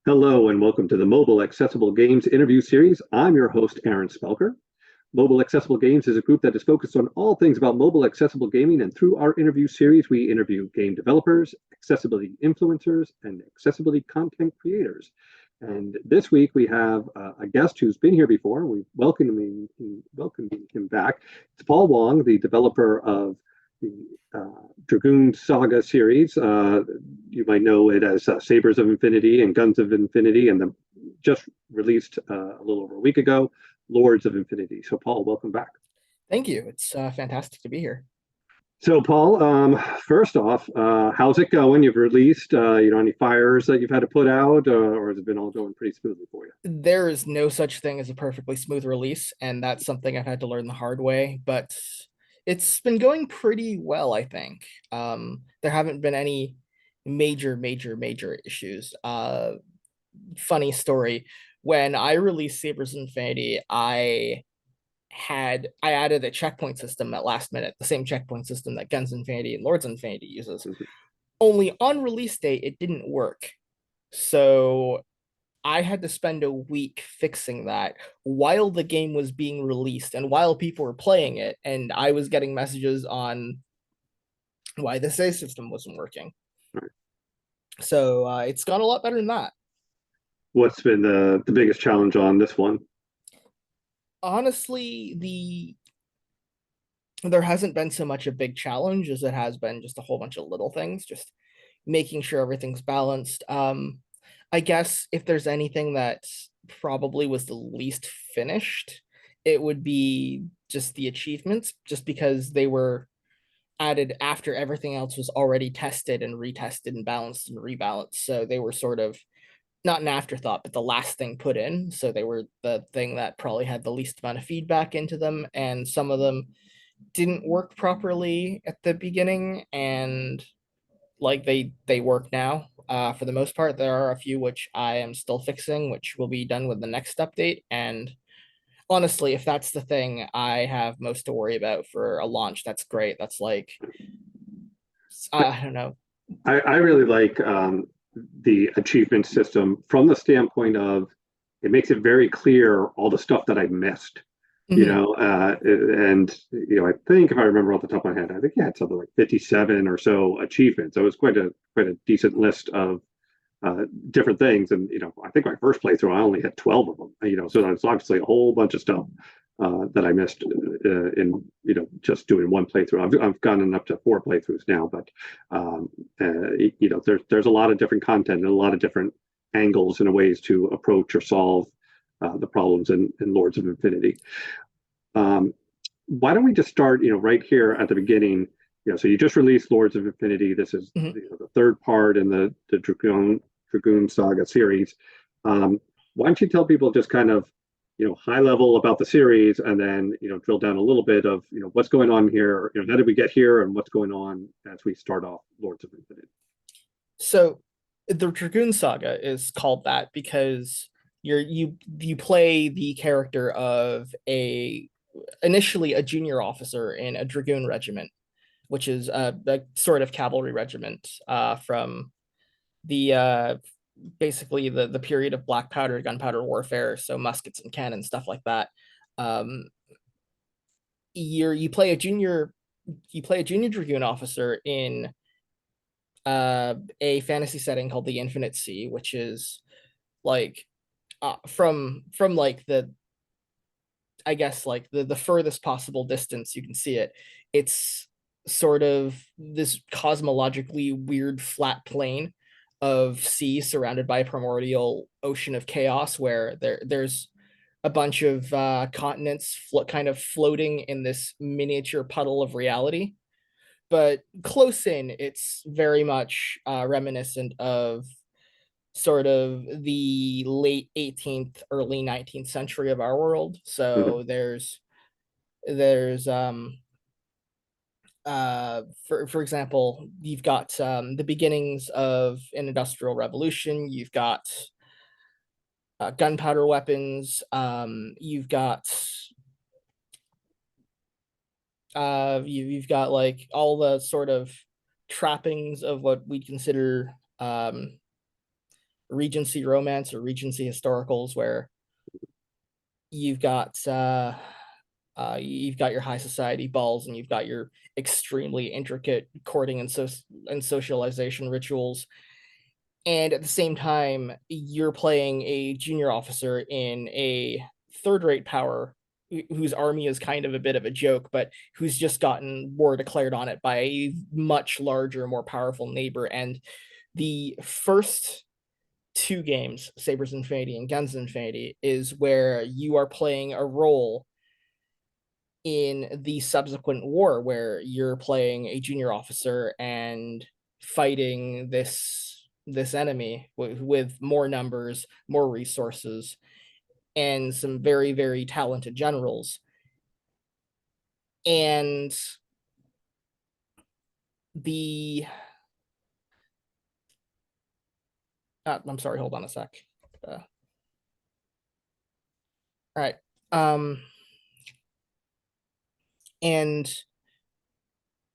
Hello and welcome to the Mobile Accessible Games interview series. I'm your host, Aaron Spelker. Mobile Accessible Games is a group that is focused on all things about mobile accessible gaming, and through our interview series, we interview game developers, accessibility influencers, and accessibility content creators. And this week we have a guest who's been here before. We welcome him back. It's Paul Wang, the developer of the Dragoon Saga series. You might know it as Sabres of Infinity and Guns of Infinity, and the just released a little over a week ago, Lords of Infinity. So, Paul, welcome back. Thank you. It's fantastic to be here. So, Paul, first off, how's it going? You've released, any fires that you've had to put out, or has it been all going pretty smoothly for you? There is no such thing as a perfectly smooth release, and that's something I've had to learn the hard way, but it's been going pretty well, I think. There haven't been any major issues. Funny story. When I released Sabres Infinity, I added a checkpoint system at last minute, the same checkpoint system that Guns Infinity and Lords Infinity uses. Mhm. Only on release day, it didn't work. So I had to spend a week fixing that while the game was being released and while people were playing it. And I was getting messages on why the save system wasn't working. Right. So it's gone a lot better than that. What's been the biggest challenge on this one? Honestly, there hasn't been so much a big challenge as it has been just a whole bunch of little things, just making sure everything's balanced. I guess if there's anything that probably was the least finished, it would be just the achievements, just because they were added after everything else was already tested and retested and balanced and rebalanced. So they were sort of not an afterthought, but the last thing put in. So they were the thing that probably had the least amount of feedback into them. And some of them didn't work properly at the beginning, and like they work now. For the most part, there are a few which I am still fixing, which will be done with the next update. And honestly, if that's the thing I have most to worry about for a launch, that's great. That's like I don't know. I really like the achievement system from the standpoint of it makes it very clear all the stuff that I missed. Mhm. And I think if I remember off the top of my head, I think I had something like 57 or so achievements. So it was quite a decent list of different things. And I think my first playthrough I only had 12 of them. So that's obviously a whole bunch of stuff that I missed in just doing one playthrough. I've gotten up to four playthroughs now, but there's a lot of different content and a lot of different angles and ways to approach or solve the problems in Lords of Infinity. Um, why don't we just start, right here at the beginning? So you just released Lords of Infinity. This is Mhm. the third part in the Dragoon Saga series. Why don't you tell people just kind of, high level about the series, and then drill down a little bit of what's going on here. How did we get here, and what's going on as we start off Lords of Infinity. So the Dragoon Saga is called that because you play the character of a initially a junior officer in a dragoon regiment, which is a sort of cavalry regiment from the basically the period of black powder, gunpowder warfare, so muskets and cannon, stuff like that. Um, you play a junior dragoon officer in a fantasy setting called the Infinite Sea, which is like from like the I guess like the furthest possible distance you can see it. It's sort of this cosmologically weird flat plane of sea surrounded by a primordial ocean of chaos where there's a bunch of continents kind of floating in this miniature puddle of reality. But close in, it's very much reminiscent of sort of the late 18th, early 19th century of our world. Mhm. So there's for example, you've got the beginnings of an industrial revolution. You've got gunpowder weapons. You've got you've got like all the sort of trappings of what we consider Regency romance or Regency historicals where you've got you've got your high society balls and you've got your extremely intricate courting and socialization rituals, and at the same time you're playing a junior officer in a third-rate power whose army is kind of a bit of a joke, but who's just gotten war declared on it by a much larger, more powerful neighbor. And the first two games, Sabres Infinity and Guns Infinity, is where you are playing a role in the subsequent war where you're playing a junior officer and fighting this enemy with more numbers, more resources, and some very, very talented generals. And the I'm sorry, hold on a sec. All right. And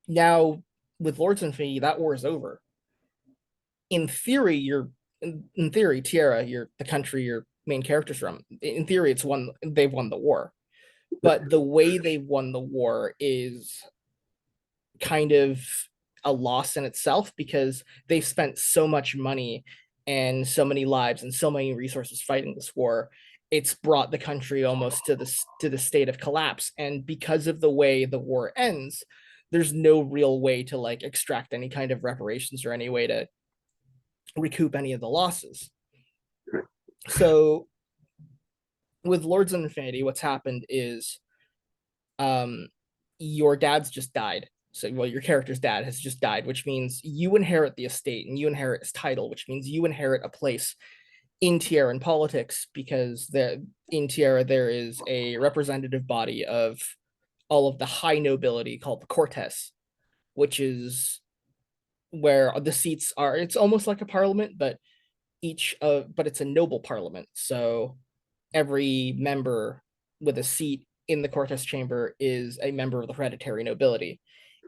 now with Lords Infinity, that war is over. In theory, in theory, Tierra, you're the country your main character's from. In theory, they've won the war. But the way they've won the war is kind of a loss in itself because they've spent so much money and so many lives and so many resources fighting this war. It's brought the country almost to the state of collapse. And because of the way the war ends, there's no real way to like extract any kind of reparations or any way to recoup any of the losses. So with Lords of Infinity, what's happened is your dad's just died. So, well, your character's dad has just died, which means you inherit the estate and you inherit his title, which means you inherit a place in Tierran politics because in Tierra there is a representative body of all of the high nobility called the Cortes, which is where the seats are. It's almost like a parliament, but it's a noble parliament. So every member with a seat in the Cortes chamber is a member of the hereditary nobility.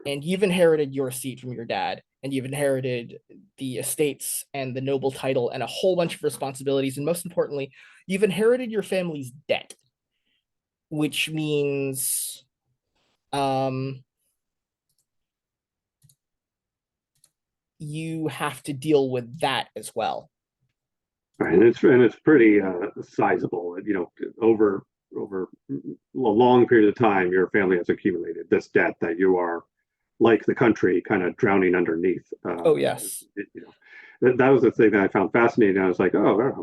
And you've inherited your seat from your dad, and you've inherited the estates and the noble title and a whole bunch of responsibilities. And most importantly, you've inherited your family's debt, which means you have to deal with that as well. Right, and it's pretty sizable. You know, over a long period of time, your family has accumulated this debt that you are, like the country, kind of drowning underneath. Oh yes, you know, that was the thing that I found fascinating. I was like, oh,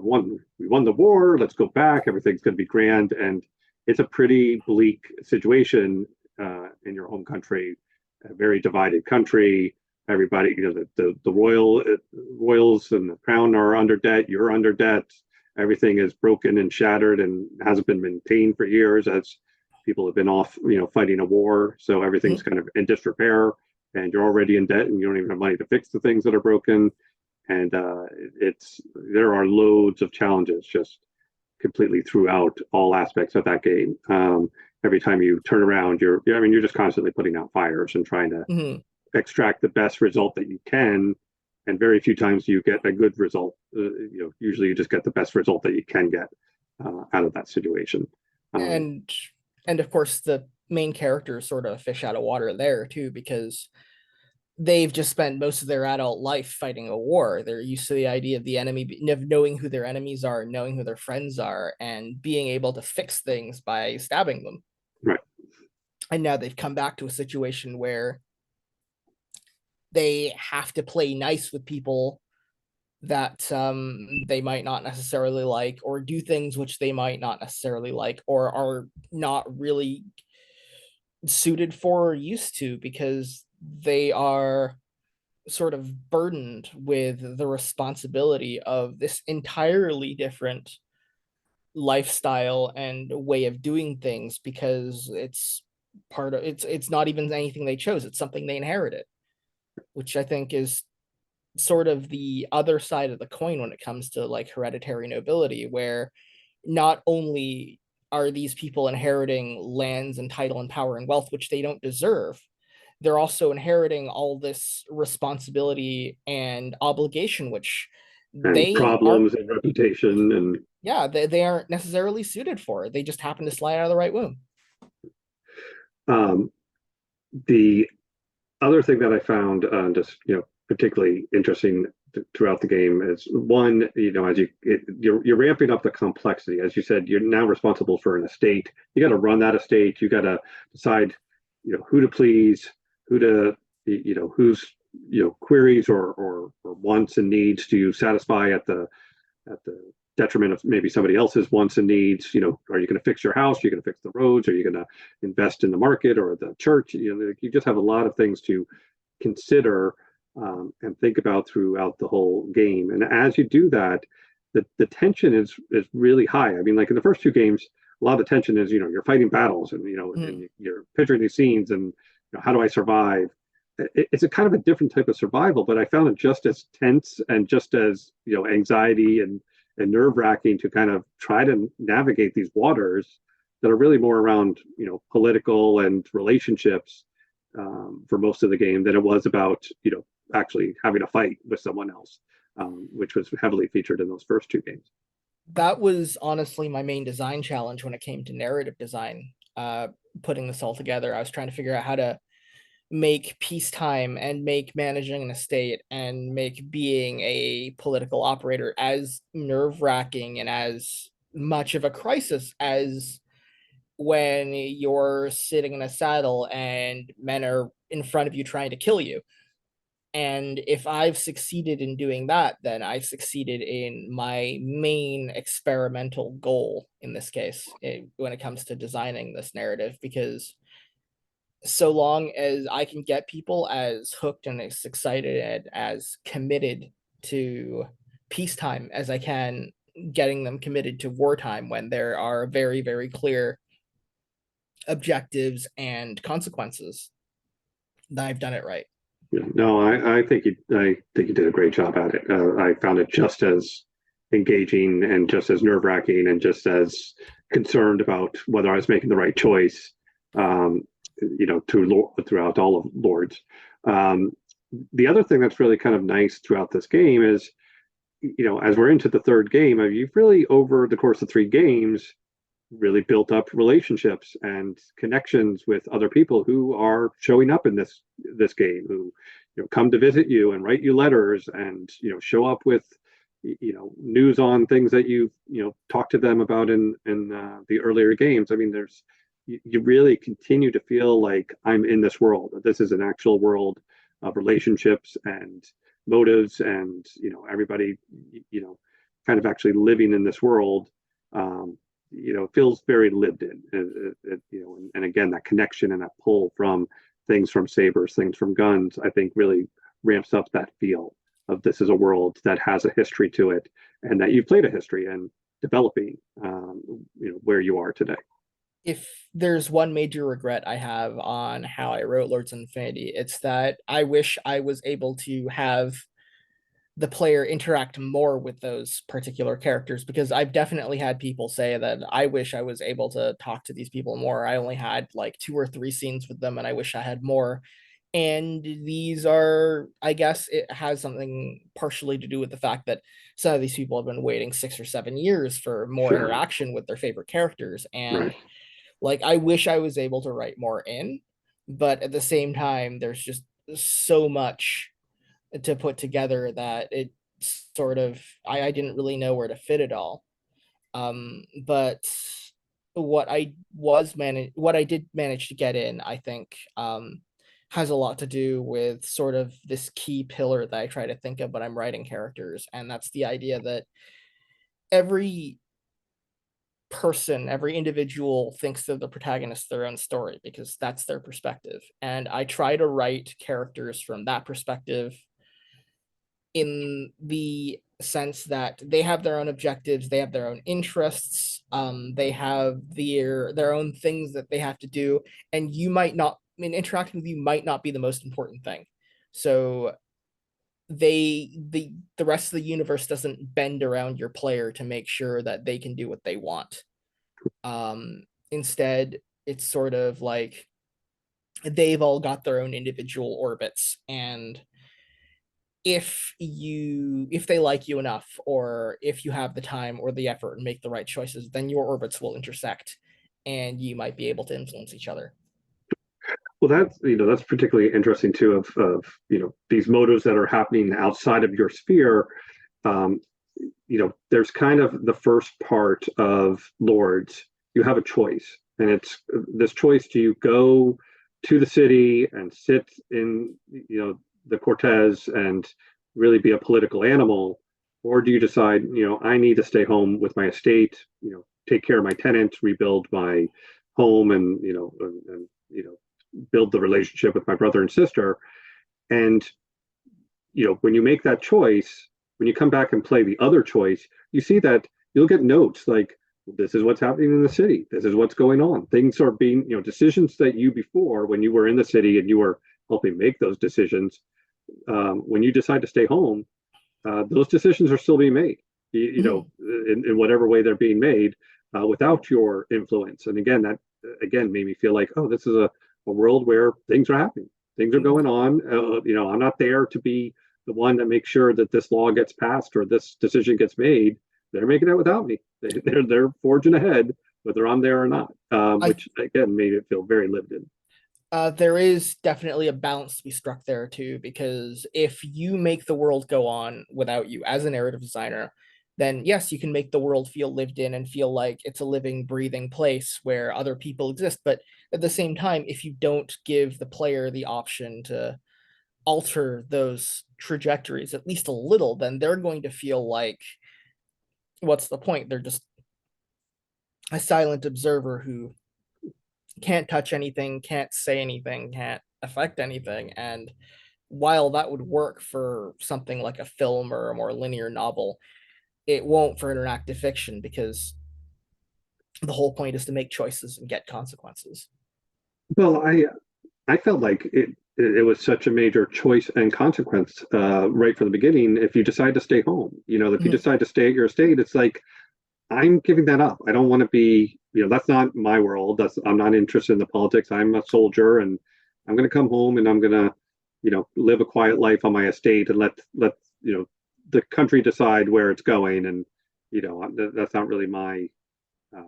we won the war. Let's go back. Everything's going to be grand, and it's a pretty bleak situation in your home country, a very divided country. Everybody, you know, the royals and the crown are under debt. You're under debt. Everything is broken and shattered and hasn't been maintained for years as people have been off, you know, fighting a war. So everything's kind of in disrepair, and you're already in debt, and you don't even have money to fix the things that are broken. And there are loads of challenges just completely throughout all aspects of that game. Every time you turn around, you're just constantly putting out fires and trying to extract the best result that you can, and very few times you get a good result. You know, usually you just get the best result that you can get out of that situation. And of course the main character is sort of a fish out of water there too, because they've just spent most of their adult life fighting a war. They're used to the idea of the enemy, of knowing who their enemies are, knowing who their friends are, and being able to fix things by stabbing them. Right. And now they've come back to a situation where they have to play nice with people that they might not necessarily like, or do things which they might not necessarily like, or are not really suited for or used to, because they are sort of burdened with the responsibility of this entirely different lifestyle and way of doing things, because it's not even anything they chose, it's something they inherited, which I think is sort of the other side of the coin when it comes to like hereditary nobility, where not only are these people inheriting lands and title and power and wealth which they don't deserve, they're also inheriting all this responsibility and obligation which and they aren't, problems and reputation and yeah, they aren't necessarily suited for it. They just happen to slide out of the right womb. um, the other thing that I found just particularly interesting throughout the game is one, as you're ramping up the complexity. As you said, you're now responsible for an estate. You got to run that estate. You got to decide who to please, who to whose queries or wants and needs do you satisfy at the detriment of maybe somebody else's wants and needs. Are you going to fix your house? Are you going to fix the roads? Are you going to invest in the market or the church? You just have a lot of things to consider and think about throughout the whole game. And as you do that, the tension is really high. I mean, like in the first two games, a lot of the tension is you're fighting battles and and you're picturing these scenes and how do I survive? It's a kind of a different type of survival, but I found it just as tense and just as anxiety and nerve wracking to kind of try to navigate these waters that are really more around political and relationships for most of the game than it was about actually having a fight with someone else, which was heavily featured in those first two games. That was honestly my main design challenge when it came to narrative design. Putting this all together, I was trying to figure out how to make peacetime and make managing an estate and make being a political operator as nerve-wracking and as much of a crisis as when you're sitting in a saddle and men are in front of you trying to kill you. And if I've succeeded in doing that, then I've succeeded in my main experimental goal in this case, when it comes to designing this narrative, because so long as I can get people as hooked and as excited and as committed to peacetime as I can, getting them committed to wartime when there are very, very clear objectives and consequences, then I've done it right. Yeah, no, I think you did a great job at it. I found it just as engaging and just as nerve wracking and just as concerned about whether I was making the right choice. Um, throughout all of Lords. Um, the other thing that's really kind of nice throughout this game is, as we're into the third game, you've really over the course of three games really built up relationships and connections with other people who are showing up in this game, who come to visit you and write you letters and show up with news on things that you talked to them about in the earlier games. I mean, you really continue to feel like I'm in this world, that this is an actual world of relationships and motives and everybody kind of actually living in this world. Feels very lived in. And again, that connection and that pull from things from sabers, things from guns, I think really ramps up that feel of this is a world that has a history to it, and that you've played a history and developing, where you are today. If there's one major regret I have on how I wrote Lords of Infinity, it's that I wish I was able to have the player interact more with those particular characters, because I've definitely had people say that I wish I was able to talk to these people more. I only had like 2 or 3 scenes with them and I wish I had more. And these are, I guess it has something partially to do with the fact that some of these people have been waiting 6 or 7 years for more Sure. interaction with their favorite characters. And Right. like, I wish I was able to write more in, but at the same time, there's just so much to put together that it sort of, I didn't really know where to fit it all. But what I did manage to get in, I think, has a lot to do with sort of this key pillar that I try to think of when I'm writing characters, and that's the idea that every person, every individual thinks they're the protagonist of their own story because that's their perspective. And I try to write characters from that perspective, in the sense that they have their own objectives, they have their own interests, they have their own things that they have to do, and you might not, I mean, interacting with you might not be the most important thing. So the rest of the universe doesn't bend around your player to make sure that they can do what they want. Instead, it's sort of like they've all got their own individual orbits, and if they like you enough, or if you have the time or the effort and make the right choices, then your orbits will intersect and you might be able to influence each other. Well, that's particularly interesting too. Of these motives that are happening outside of your sphere. Um, there's kind of the first part of Lords. You have a choice, and it's this choice: do you go to the city and sit in the Cortez and really be a political animal, or do you decide I need to stay home with my estate, take care of my tenants, rebuild my home, and build the relationship with my brother and sister. And when you make that choice, when you come back and play the other choice, you see that you'll get notes like, this is what's happening in the city, this is what's going on, things are being, decisions that you before, when you were in the city and you were helping make those decisions, when you decide to stay home, those decisions are still being made, in whatever way they're being made, without your influence. And again, that again made me feel like, oh, this is a world where things are happening, things are going on. I'm not there to be the one that makes sure that this law gets passed or this decision gets made. They're making it without me. They're forging ahead, whether I'm there or not, which again made it feel very limited. There is definitely a balance to be struck there too, because if you make the world go on without you as a narrative designer, then yes, you can make the world feel lived in and feel like it's a living, breathing place where other people exist. But at the same time, if you don't give the player the option to alter those trajectories at least a little, then they're going to feel like, what's the point? They're just a silent observer who can't touch anything, can't say anything, can't affect anything. And while that would work for something like a film or a more linear novel, it won't for interactive fiction, because the whole point is to make choices and get consequences. Well, I felt like it was such a major choice and consequence, right from the beginning. If you decide to stay home, if you Mhm. decide to stay at your estate, it's like, I'm giving that up. I don't want to be, that's not my world. I'm not interested in the politics. I'm a soldier, and I'm going to come home and I'm going to, live a quiet life on my estate and let the country decide where it's going. And that's not really my uh,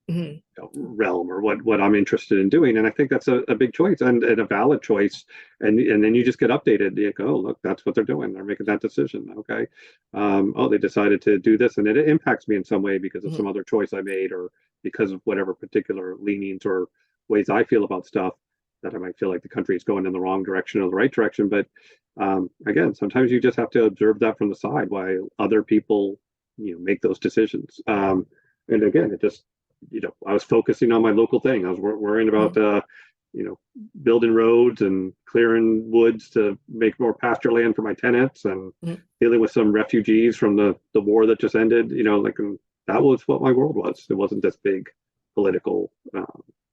Mhm. realm or what I'm interested in doing. And I think that's a big choice and a valid choice. And then you just get updated. You go, oh, look, that's what they're doing. They're making that decision. Okay. Oh, they decided to do this, and it impacts me in some way because of Mhm. some other choice I made, or because of whatever particular leanings or ways I feel about stuff, that I might feel like the country is going in the wrong direction or the right direction. But again, sometimes you just have to observe that from the side while other people, make those decisions. And again, it just, I was focusing on my local thing. I was worrying about, Mhm. you know, building roads and clearing woods to make more pasture land for my tenants, and Mhm. dealing with some refugees from the war that just ended. That was what my world was. It wasn't this big political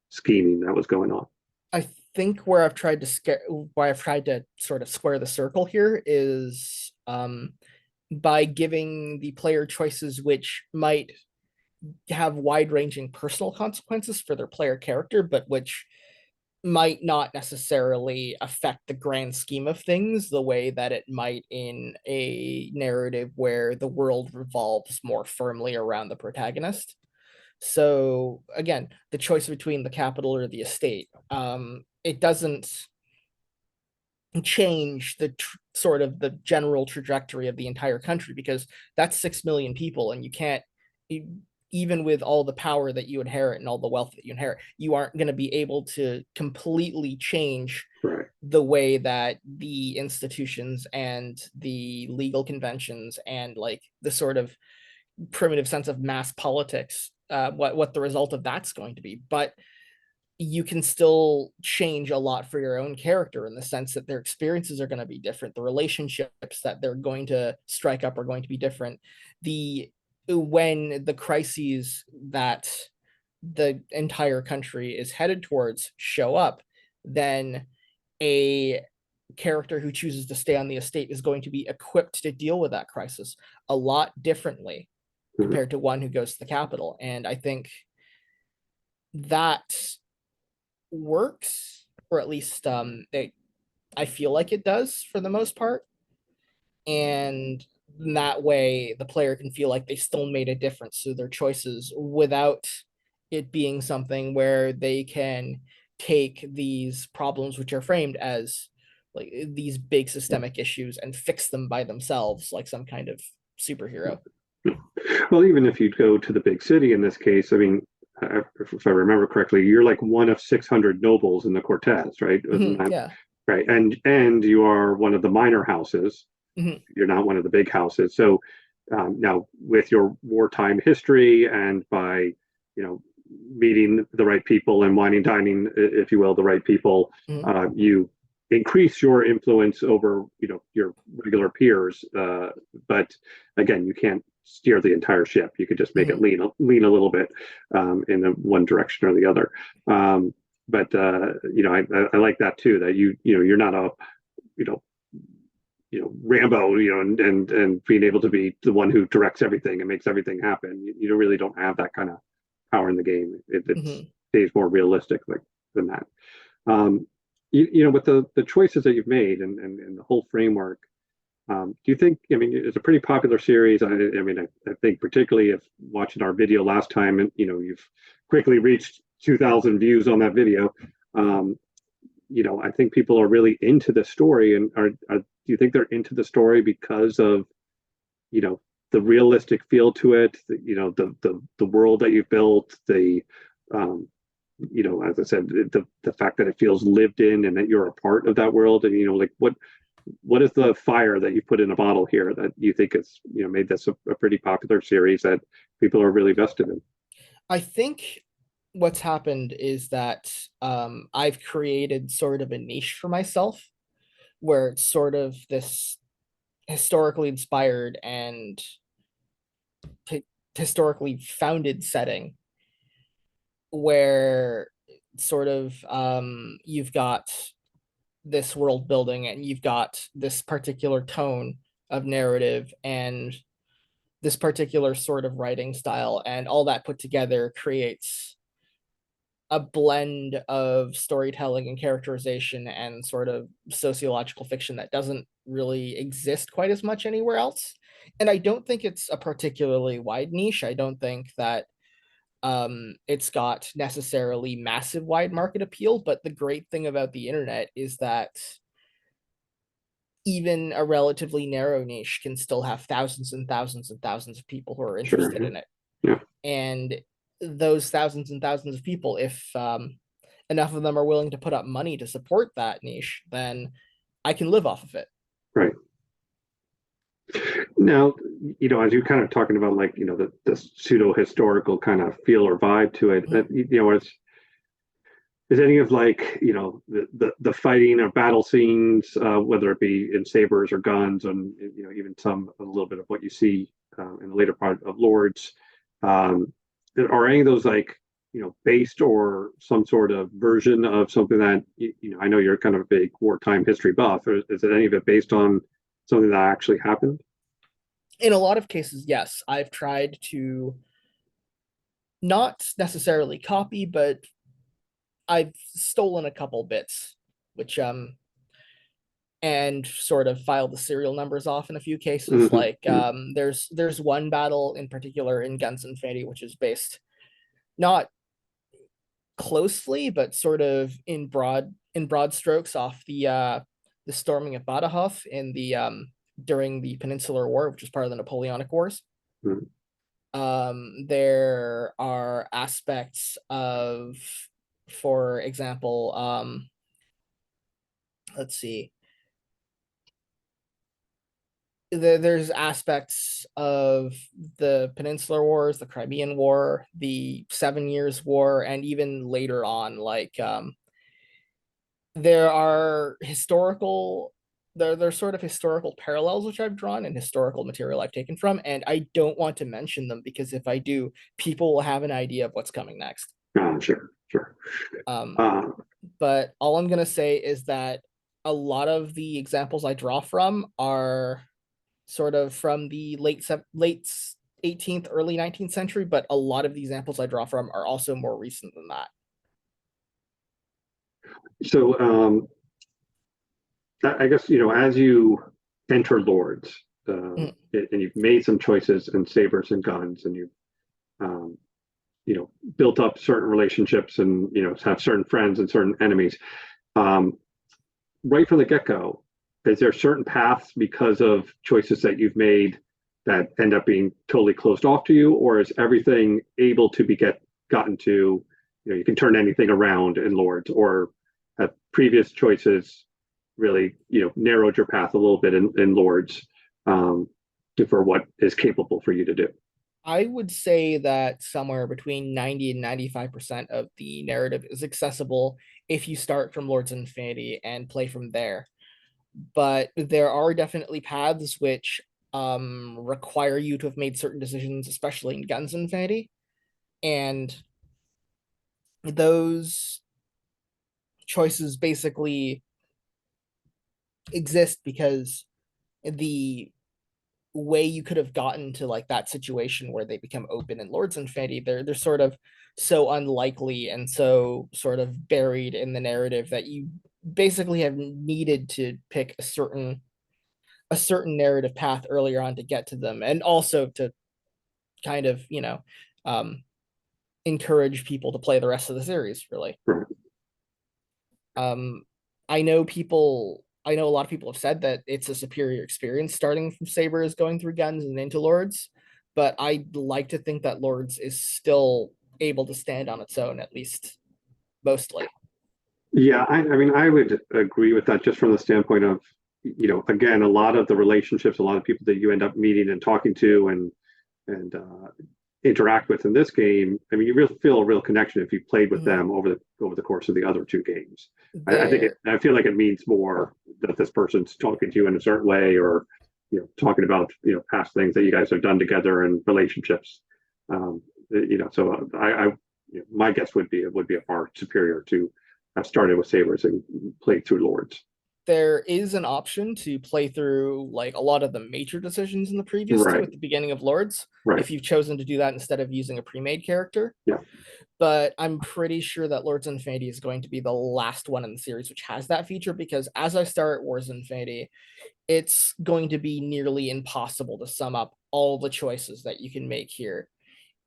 scheming that was going on. I think where I've tried to scare, why I've tried to sort of square the circle here is by giving the player choices which might have wide-ranging personal consequences for their player character, but which might not necessarily affect the grand scheme of things the way that it might in a narrative where the world revolves more firmly around the protagonist. So again, the choice between the capital or the estate, it doesn't change the sort of the general trajectory of the entire country, because that's 6 million people, and you can't, even with all the power that you inherit and all the wealth that you inherit, you aren't going to be able to completely change Right. the way that the institutions and the legal conventions and like the sort of primitive sense of mass politics, what the result of that's going to be. But you can still change a lot for your own character in the sense that their experiences are going to be different, the relationships that they're going to strike up are going to be different. The When the crises that the entire country is headed towards show up, then a character who chooses to stay on the estate is going to be equipped to deal with that crisis a lot differently Mhm. compared to one who goes to the capital. And I think that works, or at least I feel like it does for the most part. and in that way the player can feel like they still made a difference to their choices without it being something where they can take these problems which are framed as like these big systemic issues and fix them by themselves like some kind of superhero. Well, even if you go to the big city in this case, I mean, if I remember correctly, you're like one of 600 nobles in the Cortez, right? Isn't that Yeah. right? And you are one of the minor houses. Mhm. You're not one of the big houses. So now, with your wartime history and by meeting the right people and wining dining, if you will, the right people, Mhm. you increase your influence over your regular peers. But again, you can't steer the entire ship. You could just make it Mhm. lean a little bit in one direction or the other. But I like that too. That you're not a you know Rambo, and being able to be the one who directs everything and makes everything happen. You really don't have that kind of power in the game. It Mhm. stays more realistic than that. Um, with the choices that you've made and the whole framework, do you think? I mean, it's a pretty popular series. I think particularly if watching our video last time, and you've quickly reached 2,000 views on that video. Um, I think people are really into the story, and do you think they're into the story because of the realistic feel to it, the world that you've built, um, as I said, the fact that it feels lived in and that you're a part of that world, and like what is the fire that you put in a bottle here that you think has made this a pretty popular series that people are really vested in? I think what's happened is that I've created sort of a niche for myself where it's sort of this historically inspired and hi- historically founded setting where sort of you've got this world building and you've got this particular tone of narrative and this particular sort of writing style, and all that put together creates a blend of storytelling and characterization and sort of sociological fiction that doesn't really exist quite as much anywhere else. And I don't think it's a particularly wide niche. I don't think that it's got necessarily massive wide market appeal. But the great thing about the internet is that even a relatively narrow niche can still have thousands and thousands and thousands of people who are Sure. interested in it. Yeah. And those thousands and thousands of people, if enough of them are willing to put up money to support that niche, then I can live off of it. Right. Now, as you're kind of talking about, like, the pseudo historical kind of feel or vibe to it, Mhm. is any of, like, the fighting or battle scenes, whether it be in sabers or guns, and even a little bit of what you see in the later part of Lords, um, are any of those, like, based or some sort of version of something that I know you're kind of a big wartime history buff, or is it any of it based on something that actually happened? In a lot of cases, yes, I've tried to not necessarily copy, but I've stolen a couple bits, which and sort of filed the serial numbers off in a few cases. Hmm. Like there's one battle in particular in Guns and Infinity, which is based not closely, but sort of in broad strokes off the storming of Badajoz in the during the Peninsular War, which was part of the Napoleonic Wars. There are aspects of, for example, let's see, there's aspects of the Peninsular Wars, the Crimean War, the 7 Years' War, and even later on, like there are there's sort of historical parallels which I've drawn and historical material I've taken from, and I don't want to mention them because if I do, people will have an idea of what's coming next. Sure, sure. Um, Uh, but all I'm gonna say is that a lot of the examples I draw from are sort of from the late 18th, early 19th century, but a lot of the examples I draw from are also more recent than that. so I guess as you enter Lords, Mm. and you've made some choices in sabers and guns, and you've um, built up certain relationships, and have certain friends and certain enemies. Um, right from the get-go, is there certain paths because of choices that you've made that end up being totally closed off to you, or is everything able to be gotten to? You can turn anything around in Lords, or have previous choices really narrowed your path a little bit in Lords, um, for what is capable for you to do? I would say that somewhere between 90 and 95% of the narrative is accessible if you start from Lords of Infinity and play from there. But there are definitely paths which require you to have made certain decisions, especially in Guns of Infinity. And those choices basically exist because the way you could have gotten to like that situation where they become open in Lords of Infinity, they're sort of so unlikely and so sort of buried in the narrative that you basically have needed to pick a certain narrative path earlier on to get to them, and also to kind of um encourage people to play the rest of the series, really. Right. um I know a lot of people have said that it's a superior experience starting from Sabres, going through Guns and into Lords, but I like to think that Lords is still able to stand on its own, at least mostly. Yeah, I mean, I would agree with that, just from the standpoint of, again, a lot of the relationships, a lot of people that you end up meeting and talking to, and interact with in this game. I mean, you really feel a real connection if you played with Mhm. them over the course of the other two games. There I feel like it means more that this person's talking to you in a certain way, or talking about past things that you guys have done together and relationships. So my guess would be it would be a far superior to have started with Sabres and played through Lords. there is an option to play through like a lot of the major decisions in the previous two Right, at the beginning of Lords, right, if you've chosen to do that instead of using a pre-made character. yeah, But I'm pretty sure that Lords of Infinity is going to be the last one in the series which has that feature, because as I start Wars of Infinity, it's going to be nearly impossible to sum up all the choices that you can make here.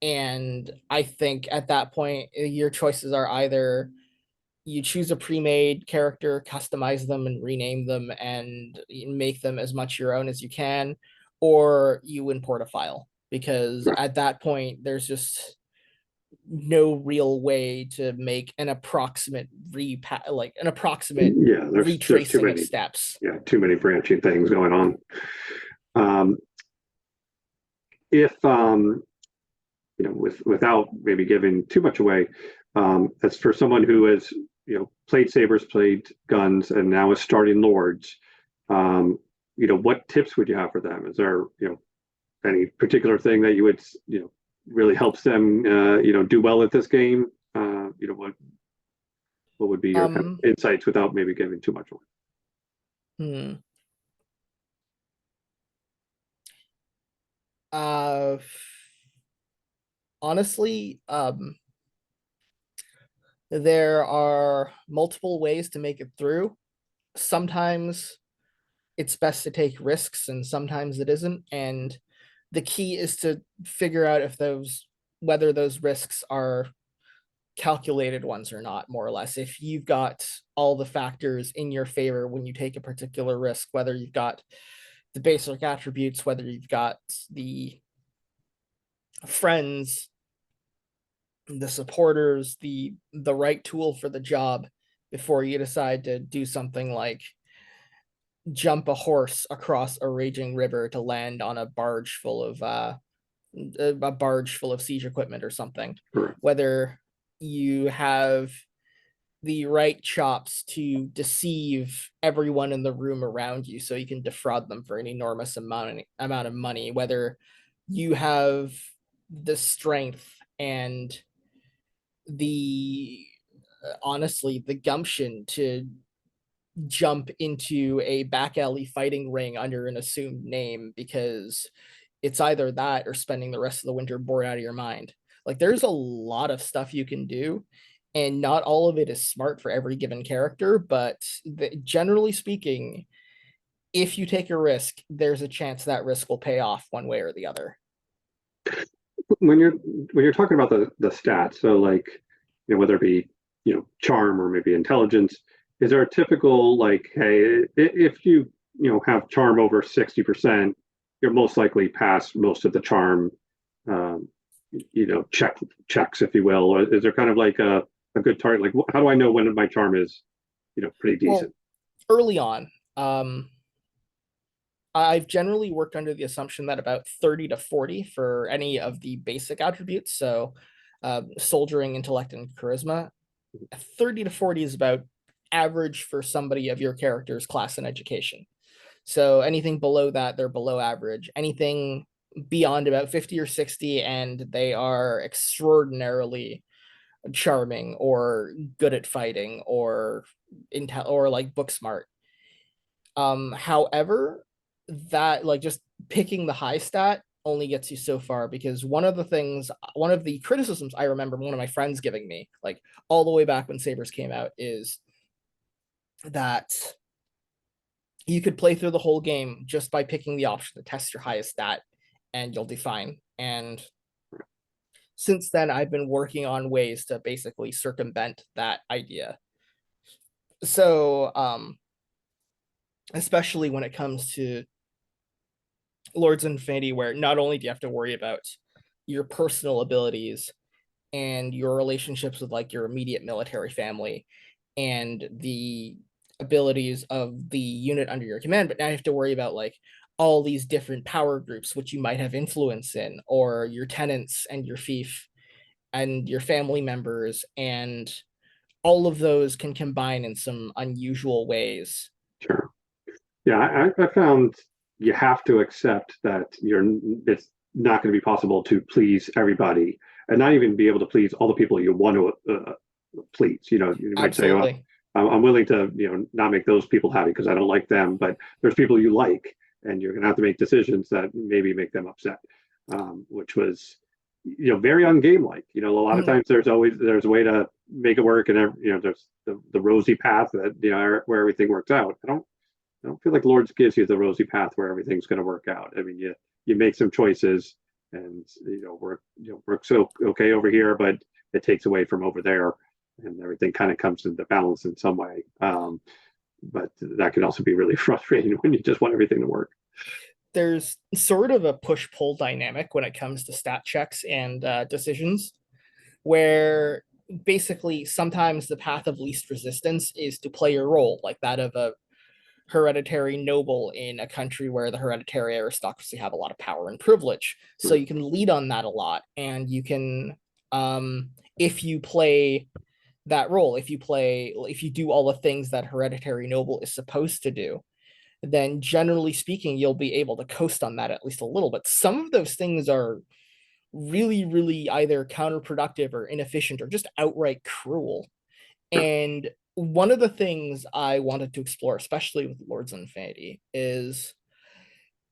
And I think at that point, your choices are either you choose a pre-made character, customize them and rename them and make them as much your own as you can, or you import a file. Because right. at that point, there's just no real way to make an approximate Yeah, there's too retracing of many, steps. yeah, too many branching things going on. Um, if without maybe giving too much away, as for someone who has played Sabres, played Guns, and now is starting Lords, what tips would you have for them? Is there any particular thing that you would really helps them do well at this game? What would be your kind Um, of insights without maybe giving too much away? hmm. Uh, Honestly, there are multiple ways to make it through. Sometimes it's best to take risks, and sometimes it isn't. And the key is to figure out if those whether those risks are calculated ones or not, more or less. If you've got all the factors in your favor when you take a particular risk, whether you've got the basic attributes, whether you've got the friends, the supporters, the right tool for the job, before you decide to do something like jump a horse across a raging river to land on a barge full of siege equipment or something. Correct. Whether you have the right chops to deceive everyone in the room around you so you can defraud them for an enormous amount of money, whether you have the strength and the honestly the gumption to jump into a back alley fighting ring under an assumed name, because it's either that or spending the rest of the winter bored out of your mind. Like there's a lot of stuff you can do, and not all of it is smart for every given character, but generally speaking, if you take a risk, there's a chance that risk will pay off one way or the other. When you're talking about the stats, so like whether it be charm or maybe intelligence, is there a typical like, hey, if have charm over 60%, you're most likely past most of the charm um, checks, if you will, or is there kind of like a good target? Like, how do I know when my charm is pretty Well, decent? early on, I've generally worked under the assumption that about 30 to 40 for any of the basic attributes. So, soldiering, intellect, and charisma. 30 to 40 is about average for somebody of your character's class and education. So, anything below that, they're below average. Anything beyond about 50 or 60, and they are extraordinarily charming or good at fighting or like book smart. However, that like just picking the high stat only gets you so far, because one of the criticisms I remember one of my friends giving me, like all the way back when Sabres came out, is that you could play through the whole game just by picking the option to test your highest stat and you'll do fine. And since then, I've been working on ways to basically circumvent that idea. So, especially when it comes to Lords of Infinity, where not only do you have to worry about your personal abilities and your relationships with like your immediate military family and the abilities of the unit under your command, but now you have to worry about like all these different power groups which you might have influence in, or your tenants and your fief and your family members, and all of those can combine in some unusual ways. Sure. Yeah, I found you have to accept that it's not going to be possible to please everybody, and not even be able to please all the people you want to please. You might say, "Oh, Absolutely. I'm willing to, not make those people happy because I don't like them," but there's people you like, and you're going to have to make decisions that maybe make them upset, which was, very ungame-like. A lot of Mhm. times there's a way to make it work, and there's the rosy path that where everything works out. I don't feel like Lords gives you the rosy path where everything's going to work out. I mean, you make some choices, and works okay over here, but it takes away from over there, and everything kind of comes into balance in some way. But that can also be really frustrating when you just want everything to work. There's sort of a push pull dynamic when it comes to stat checks and decisions, where basically sometimes the path of least resistance is to play your role, like that of a hereditary noble in a country where the hereditary aristocracy have a lot of power and privilege. So Hmm. you can lead on that a lot, and you can, if you play that role, if you do all the things that hereditary noble is supposed to do, then generally speaking, you'll be able to coast on that at least a little bit. Some of those things are really, really either counterproductive or inefficient or just outright cruel. Sure. And one of the things I wanted to explore, especially with Lords of Infinity, is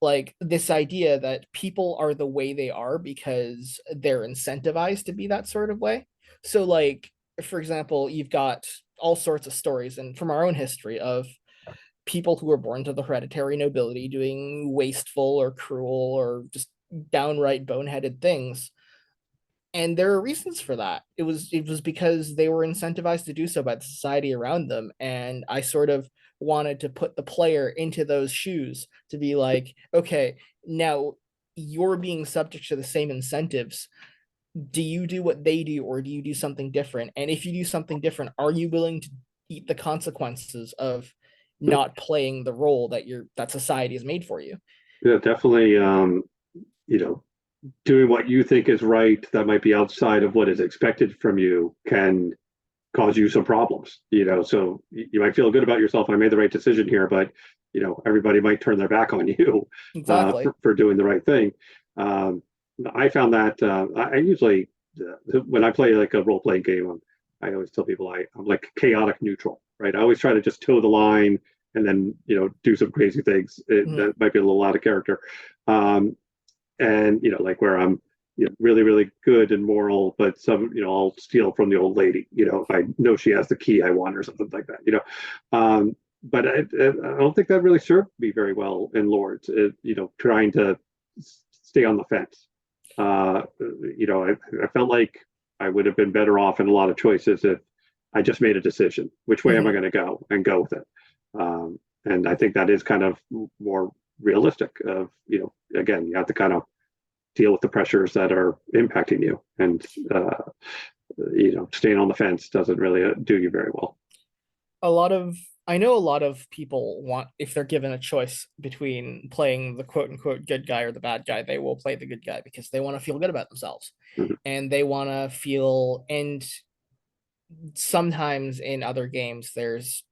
like this idea that people are the way they are because they're incentivized to be that sort of way. So, like, for example, you've got all sorts of stories, and from our own history, of people who were born to the hereditary nobility doing wasteful or cruel or just downright boneheaded things, and there are reasons for that. It was because they were incentivized to do so by the society around them, and I sort of wanted to put the player into those shoes to be like, okay, now you're being subject to the same incentives. Do you do what they do, or do you do something different? And if you do something different, are you willing to eat the consequences of not playing the role that society has made for you? Yeah, definitely. You know, Doing what you think is right that might be outside of what is expected from you can cause you some problems. So you might feel good about yourself. I made the right decision here, but everybody might turn their back on you Exactly. for doing the right thing. Um, I found that I usually when I play like a role playing game, I always tell people I'm like chaotic neutral, right? I always try to just toe the line and then do some crazy things Mhm. that might be a little out of character. Um, and like where I'm really really good and moral, but I'll steal from the old lady if I know she has the key I want or something like that. but I don't think that really served me very well in Lords. Trying to stay on the fence. I felt like I would have been better off in a lot of choices if I just made a decision. Which way am I going to go and go with it? And I think that is kind of more realistic. Again, you have to kind of deal with the pressures that are impacting you, and staying on the fence doesn't really do you very well. I know a lot of people want, if they're given a choice between playing the quote unquote good guy or the bad guy, they will play the good guy because they want to feel good about themselves. Mhm. And they want to feel, and sometimes in other games, there's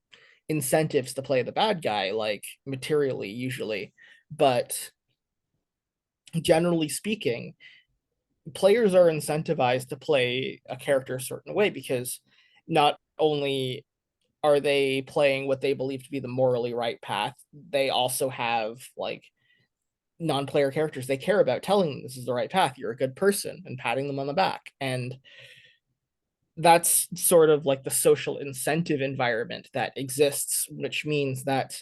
incentives to play the bad guy, like materially, usually. But generally speaking, players are incentivized to play a character a certain way because not only are they playing what they believe to be the morally right path, they also have like non-player characters they care about telling them this is the right path, you're a good person, and patting them on the back. And that's sort of like the social incentive environment that exists, which means that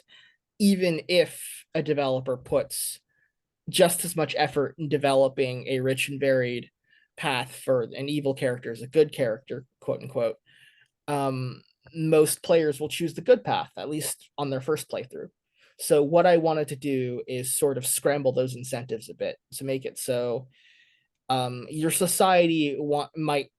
even if a developer puts just as much effort in developing a rich and varied path for an evil character as a good character, quote unquote, most players will choose the good path, at least on their first playthrough. So what I wanted to do is sort of scramble those incentives a bit to make it so your society might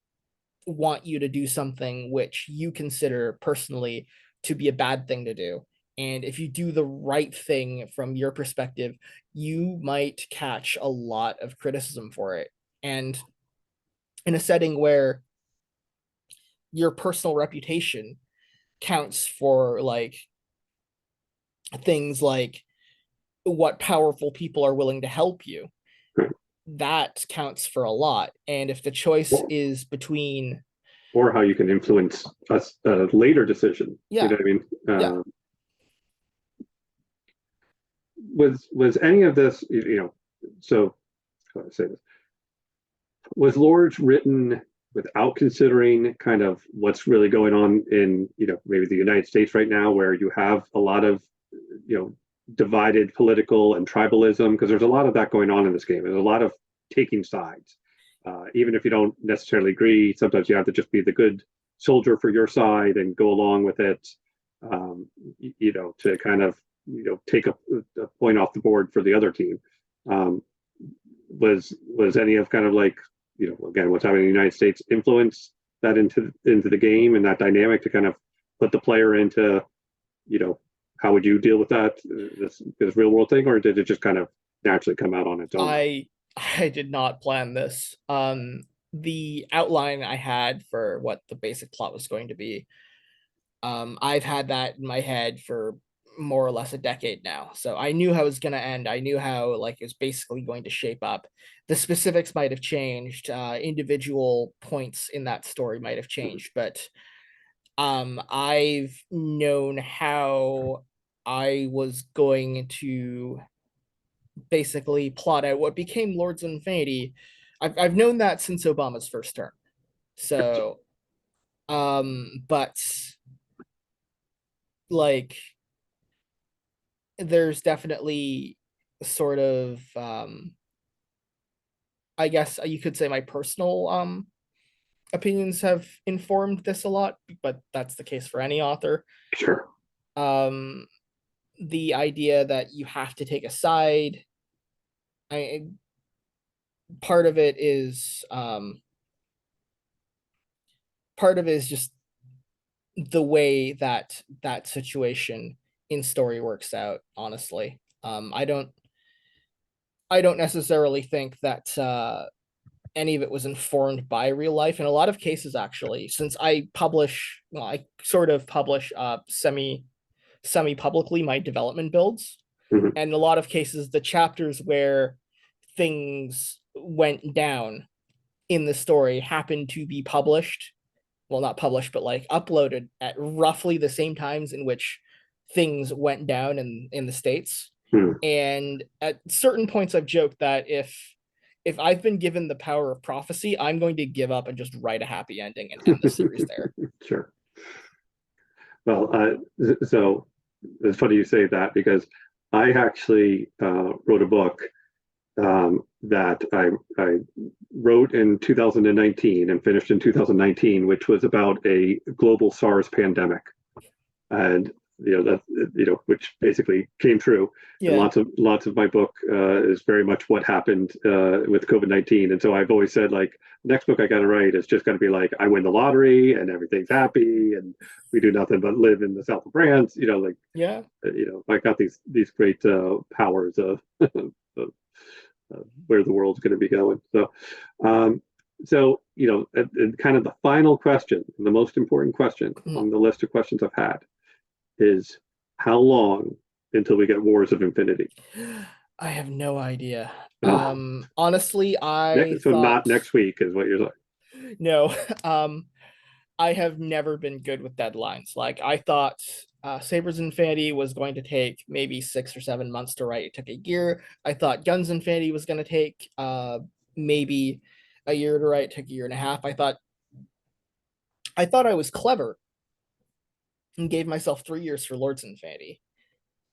want you to do something which you consider personally to be a bad thing to do. And if you do the right thing from your perspective, you might catch a lot of criticism for it. And in a setting where your personal reputation counts for like things like what powerful people are willing to help you, Right. that counts for a lot. And if the choice is between, or how you can influence a later decision. yeah, You know what I mean? yeah, Was any of this, so how do I say this? Was Lords written without considering kind of what's really going on in, maybe the United States right now, where you have a lot of, divided political and tribalism? Because there's a lot of that going on in this game. There's a lot of taking sides. Even if you don't necessarily agree, sometimes you have to just be the good soldier for your side and go along with it, to kind of, take a point off the board for the other team. Was any of kind of like, again, what's happening in the United States influence that into the game and that dynamic to kind of put the player into, how would you deal with that, this real world thing, or did it just kind of naturally come out on its own? I did not plan this. The outline I had for what the basic plot was going to be, I've had that in my head for more or less a decade now. So I knew how it was going to end. I knew how like it's basically going to shape up. The specifics might have changed. Individual points in that story might have changed, but I've known how I was going to basically plot out what became Lords of Infinity. I've known that since Obama's first term. So but like there's definitely sort of I guess you could say my personal opinions have informed this a lot, but that's the case for any author. Sure. Um the idea that you have to take a side, I part of it is just the way that that situation in story works out, honestly. I don't necessarily think that any of it was informed by real life in a lot of cases, actually, since I publish, well, I sort of publish semi publicly my development builds. Mm-hmm. And in a lot of cases, the chapters where things went down in the story happened to be published, well, not published, but like uploaded at roughly the same times in which things went down in the States. Hmm. And at certain points I've joked that if I've been given the power of prophecy, I'm going to give up and just write a happy ending and end the series there. Sure. Well, so it's funny you say that because I actually wrote a book that I wrote in 2019 and finished in 2019, which was about a global SARS pandemic, and that which basically came true. And Yeah. lots of my book is very much what happened with COVID-19. And so I've always said, like, next book I got to write is just going to be like I win the lottery and everything's happy and we do nothing but live in the south of France. Yeah. I got these great powers of, of where the world's going to be going. Um, and kind of the final question, the most important question Mhm. on the list of questions I've had is how long until we get Wars of Infinity? I have no idea. Oh, Honestly, I so not thought next week is what you're saying. no. I have never been good with deadlines. Like I thought Sabres Infinity was going to take maybe 6 or 7 months to write. It took a year. I thought Guns Infinity was going to take maybe a year to write. It took a year and a half. I thought I was clever and gave myself 3 years for Lords Infinity,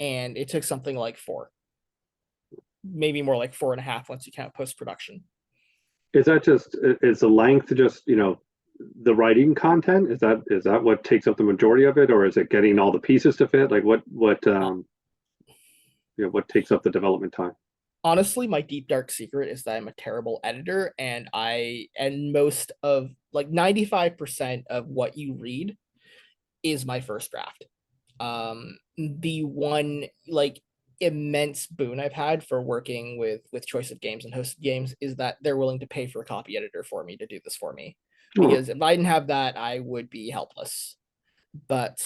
and it took something like four, maybe more like 4.5 once you count post production. Is that just is the length just the writing content? Is that what takes up the majority of it, or is it getting all the pieces to fit? Like what takes up the development time? Honestly, my deep dark secret is that I'm a terrible editor, and most of like 95% of what you read is my first draft. The one like immense boon I've had for working with choice of games and hosted games is that they're willing to pay for a copy editor for me to do this for me. Oh, Because if I didn't have that, I would be helpless. But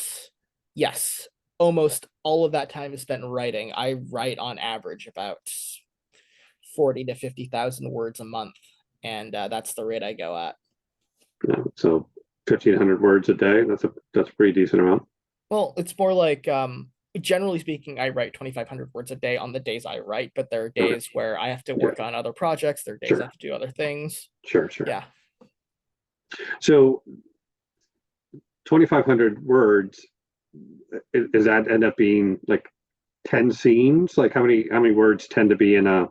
yes, almost all of that time is spent writing. I write on average about 40 to 50,000 words a month, and that's the rate I go at. yeah, so 1,500 words a day. That's a pretty decent amount. Well, it's more like generally speaking, I write 2,500 words a day on the days I write, but there are Okay. days where I have to Yeah, work on other projects. There are days I sure, have to do other things. sure. Yeah. So 2,500 words, is that end up being like 10 scenes? Like how many words tend to be in a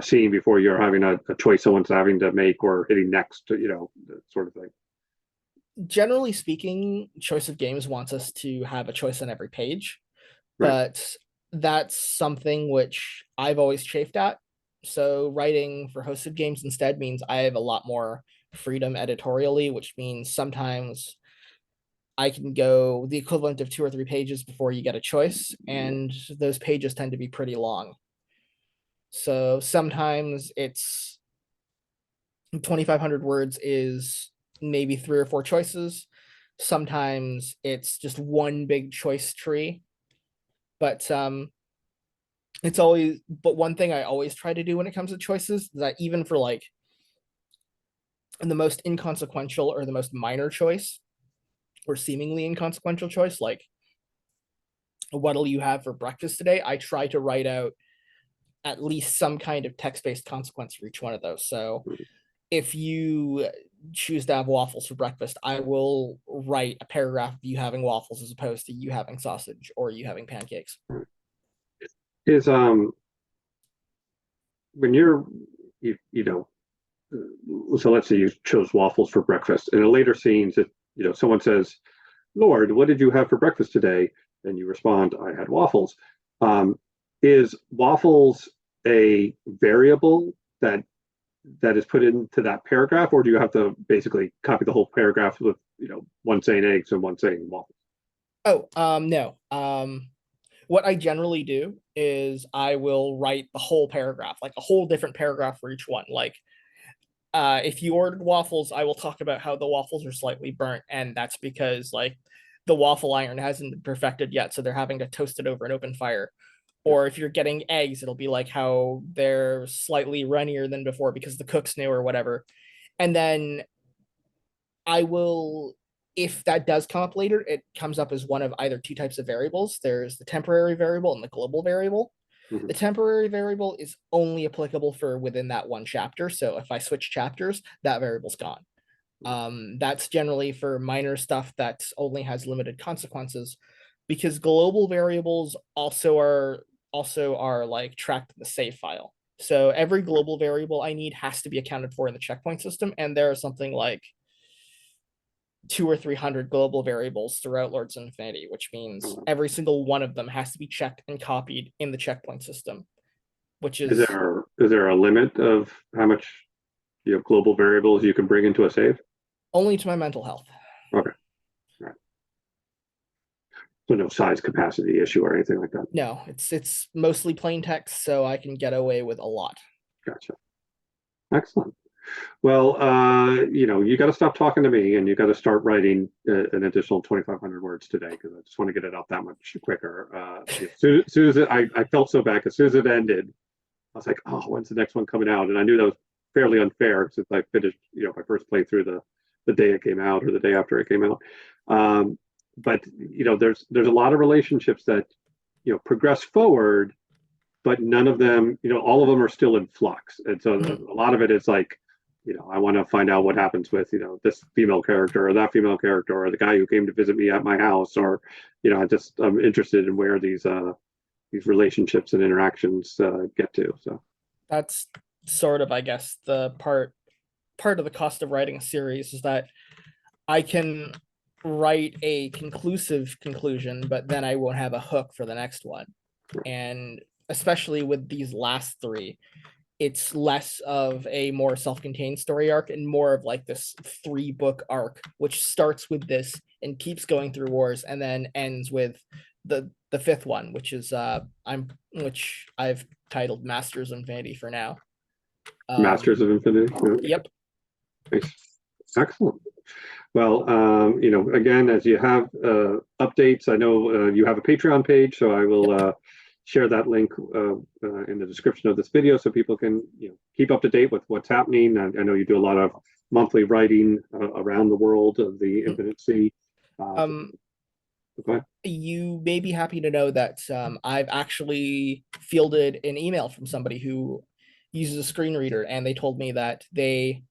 scene before you're having a choice someone's having to make or hitting next, sort of thing. Generally speaking, choice of games wants us to have a choice on every page, Right. but that's something which I've always chafed at. So writing for hosted games instead means I have a lot more freedom editorially, which means sometimes I can go the equivalent of 2 or 3 pages before you get a choice, and those pages tend to be pretty long. So sometimes it's 2,500 words is maybe 3 or 4 choices. Sometimes it's just one big choice tree. But one thing I always try to do when it comes to choices is that even for like the most inconsequential or the most minor choice or seemingly inconsequential choice, like what'll you have for breakfast today, I try to write out at least some kind of text-based consequence for each one of those. So if you choose to have waffles for breakfast, I will write a paragraph of you having waffles as opposed to you having sausage or you having pancakes. Is when you know so let's say you chose waffles for breakfast. In a later scenes, if someone says, "Lord, what did you have for breakfast today?" and you respond, "I had waffles." Um, is waffles a variable that is put into that paragraph, or do you have to basically copy the whole paragraph with one saying eggs and one saying waffles? Oh, no. What I generally do is I will write the whole paragraph, like a whole different paragraph for each one. Like, if you ordered waffles, I will talk about how the waffles are slightly burnt, and that's because like the waffle iron hasn't been perfected yet, so they're having to toast it over an open fire. Or if you're getting eggs, it'll be like how they're slightly runnier than before because the cook's new or whatever. And then I will, if that does come up later, it comes up as one of either two types of variables. There's the temporary variable and the global variable. Mhm. The temporary variable is only applicable for within that one chapter. So if I switch chapters, that variable's gone. That's generally for minor stuff that only has limited consequences. because global variables also are like tracked in the save file. So every global variable I need has to be accounted for in the checkpoint system, and there are something like 200 or 300 global variables throughout Lords of Infinity, which means every single one of them has to be checked and copied in the checkpoint system, which Is is there a limit of how much global variables you can bring into a save? only to my mental health. Okay. All right. So no size capacity issue or anything like that. No, it's mostly plain text, so I can get away with a lot. Gotcha. Excellent. Well, you got to stop talking to me and you got to start writing an additional 2,500 words today because I just want to get it out that much quicker. As soon as I felt so bad, as soon as it ended, I was like, oh, when's the next one coming out? And I knew that was fairly unfair since I finished, my first playthrough the day it came out or the day after it came out. But there's a lot of relationships that progress forward, but none of them, all of them are still in flux. And so a lot of it is like, I want to find out what happens with, this female character or that female character or the guy who came to visit me at my house, or, I'm interested in where these relationships and interactions get to. So That's sort of, I guess, the part of the cost of writing a series is that I can write a conclusive conclusion, but then I won't have a hook for the next one. And especially with these last three, it's less of a more self-contained story arc and more of like this 3-book arc, which starts with this and keeps going through wars and then ends with the 5th one, which is which I've titled Masters of Infinity for now. Masters of Infinity. Yep. Nice. Excellent. Well, again, as you have updates, I know you have a Patreon page, so I will share that link in the description of this video so people can keep up to date with what's happening. I know you do a lot of monthly writing around the world of the Infinite Sea. You may be happy to know that I've actually fielded an email from somebody who uses a screen reader, and they told me that they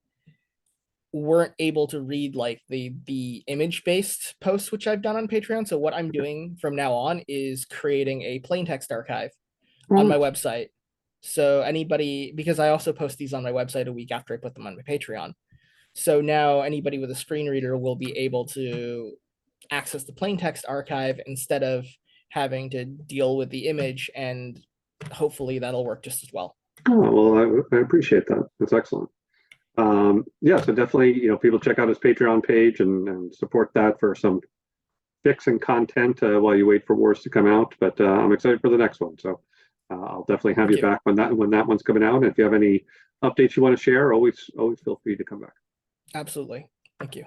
weren't able to read like the image-based posts which I've done on Patreon. So what I'm doing from now on is creating a plain text archive on my website. So anybody, because I also post these on my website a week after I put them on my Patreon. So now anybody with a screen reader will be able to access the plain text archive instead of having to deal with the image, and hopefully that'll work just as well. Oh, well, I appreciate that. That's excellent. So definitely, people check out his Patreon page and support that for some fix and content while you wait for Wars to come out. But I'm excited for the next one. So I'll definitely have you back when that one's coming out. And if you have any updates you want to share, always feel free to come back. Absolutely. Thank you.